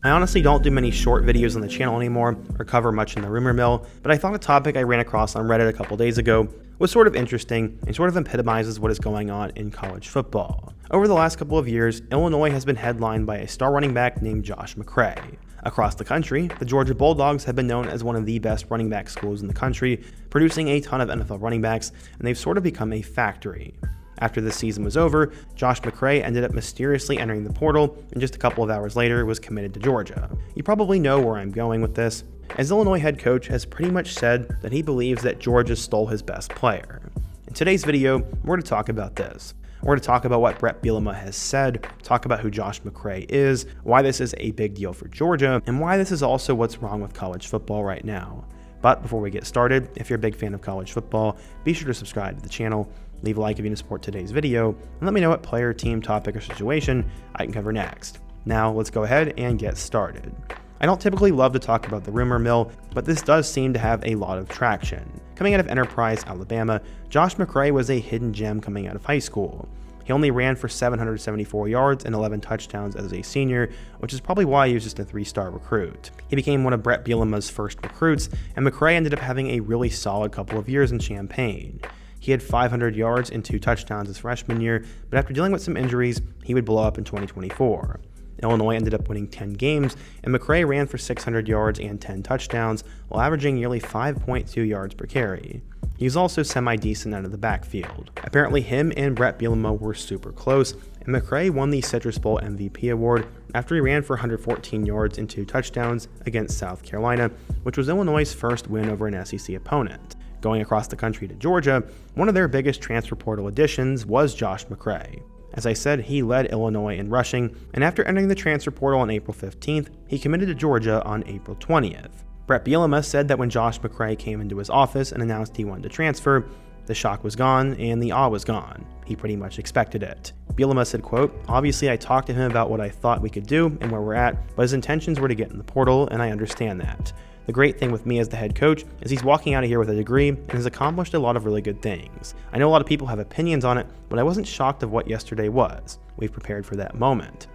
I honestly don't do many short videos on the channel anymore or cover much in the rumor mill, but I thought a topic I ran across on Reddit a couple days ago was sort of interesting and sort of epitomizes what is going on in college football. Over the last couple of years, Illinois has been headlined by a star running back named Josh McCray. Across the country, the Georgia Bulldogs have been known as one of the best running back schools in the country, producing a ton of NFL running backs, and they've sort of become a factory. After this season was over, Josh McCray ended up mysteriously entering the portal, and just a couple of hours later was committed to Georgia. You probably know where I'm going with this, as Illinois head coach has pretty much said that he believes that Georgia stole his best player. In today's video, we're going to talk about this. We're going to talk about what Bret Bielema has said, talk about who Josh McCray is, why this is a big deal for Georgia, and why this is also what's wrong with college football right now. But before we get started, if you're a big fan of college football, be sure to subscribe to the channel, leave a like if you want to support today's video, and let me know what player, team, topic, or situation I can cover next. Now, let's go ahead and get started. I don't typically love to talk about the rumor mill, but this does seem to have a lot of traction. Coming out of Enterprise, Alabama, Josh McCray was a hidden gem coming out of high school. He only ran for 774 yards and 11 touchdowns as a senior, which is probably why he was just a 3-star recruit. He became one of Bret Bielema's first recruits, and McCray ended up having a really solid couple of years in Champaign. He had 500 yards and 2 touchdowns his freshman year, but after dealing with some injuries, he would blow up in 2024. Illinois ended up winning 10 games, and McCray ran for 600 yards and 10 touchdowns, while averaging nearly 5.2 yards per carry. He was also semi-decent out of the backfield. Apparently him and Bret Bielema were super close, and McCray won the Citrus Bowl MVP award after he ran for 114 yards and 2 touchdowns against South Carolina, which was Illinois' first win over an SEC opponent. Going across the country to Georgia, one of their biggest transfer portal additions was Josh McCray. As I said, he led Illinois in rushing, and after entering the transfer portal on April 15th, he committed to Georgia on April 20th. Bret Bielema said that when Josh McCray came into his office and announced he wanted to transfer, the shock was gone and the awe was gone. He pretty much expected it. Bielema said, quote, "Obviously I talked to him about what I thought we could do and where we're at, but his intentions were to get in the portal, and I understand that. The great thing with me as the head coach is he's walking out of here with a degree and has accomplished a lot of really good things. I know a lot of people have opinions on it, but I wasn't shocked of what yesterday was. We've prepared for that moment."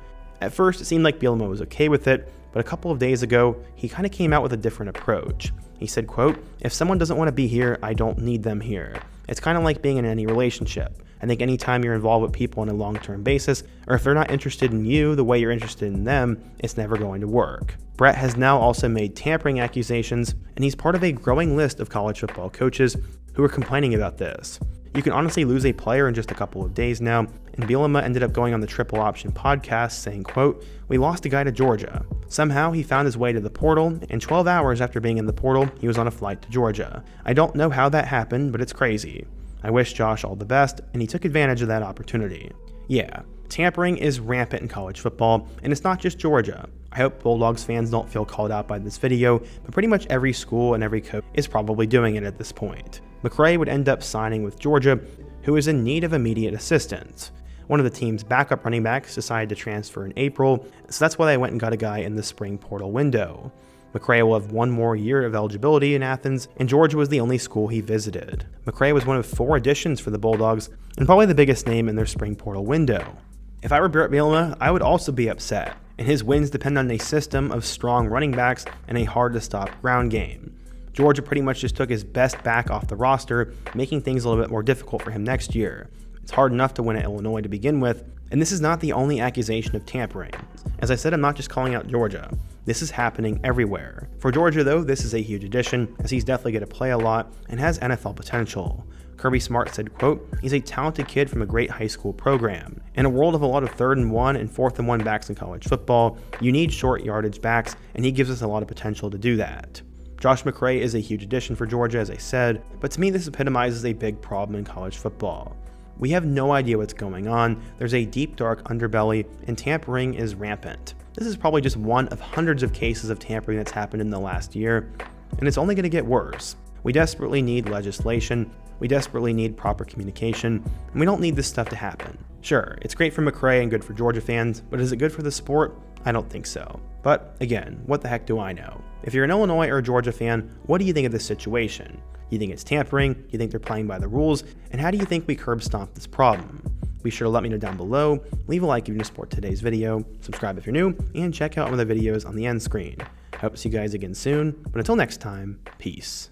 At first, it seemed like Bielema was okay with it, but a couple of days ago, he kind of came out with a different approach. He said, quote, "If someone doesn't want to be here, I don't need them here. It's kind of like being in any relationship. I think anytime you're involved with people on a long-term basis, or if they're not interested in you the way you're interested in them, it's never going to work." Bret has now also made tampering accusations, and he's part of a growing list of college football coaches who are complaining about this. You can honestly lose a player in just a couple of days now, and Bielema ended up going on the Triple Option podcast saying, quote, "We lost a guy to Georgia. Somehow he found his way to the portal, and 12 hours after being in the portal, he was on a flight to Georgia. I don't know how that happened, but it's crazy. I wish Josh all the best, and he took advantage of that opportunity." Yeah, tampering is rampant in college football, and it's not just Georgia. I hope Bulldogs fans don't feel called out by this video, but pretty much every school and every coach is probably doing it at this point. McCray would end up signing with Georgia, who is in need of immediate assistance. One of the team's backup running backs decided to transfer in April, so that's why they went and got a guy in the spring portal window. McCray will have 1 more year of eligibility in Athens, and Georgia was the only school he visited. McCray was one of 4 additions for the Bulldogs, and probably the biggest name in their spring portal window. If I were Bret Bielema, I would also be upset, and his wins depend on a system of strong running backs and a hard-to-stop ground game. Georgia pretty much just took his best back off the roster, making things a little bit more difficult for him next year. It's hard enough to win at Illinois to begin with, and this is not the only accusation of tampering. As I said, I'm not just calling out Georgia. This is happening everywhere. For Georgia, though, this is a huge addition, as he's definitely going to play a lot and has NFL potential. Kirby Smart said, quote, "He's a talented kid from a great high school program. In a world of a lot of 3rd and 1 and 4th and 1 backs in college football, you need short yardage backs, and he gives us a lot of potential to do that." Josh McCray is a huge addition for Georgia, as I said, but to me this epitomizes a big problem in college football. We have no idea what's going on, there's a deep dark underbelly, and tampering is rampant. This is probably just one of hundreds of cases of tampering that's happened in the last year, and it's only going to get worse. We desperately need legislation, we desperately need proper communication, and we don't need this stuff to happen. Sure, it's great for McCray and good for Georgia fans, but is it good for the sport? I don't think so. But again, what the heck do I know? If you're an Illinois or a Georgia fan, what do you think of this situation? You think it's tampering? You think they're playing by the rules? And how do you think we curb stomp this problem? Be sure to let me know down below, leave a like if you support today's video, subscribe if you're new, and check out one of the videos on the end screen. I hope to see you guys again soon, but until next time, peace.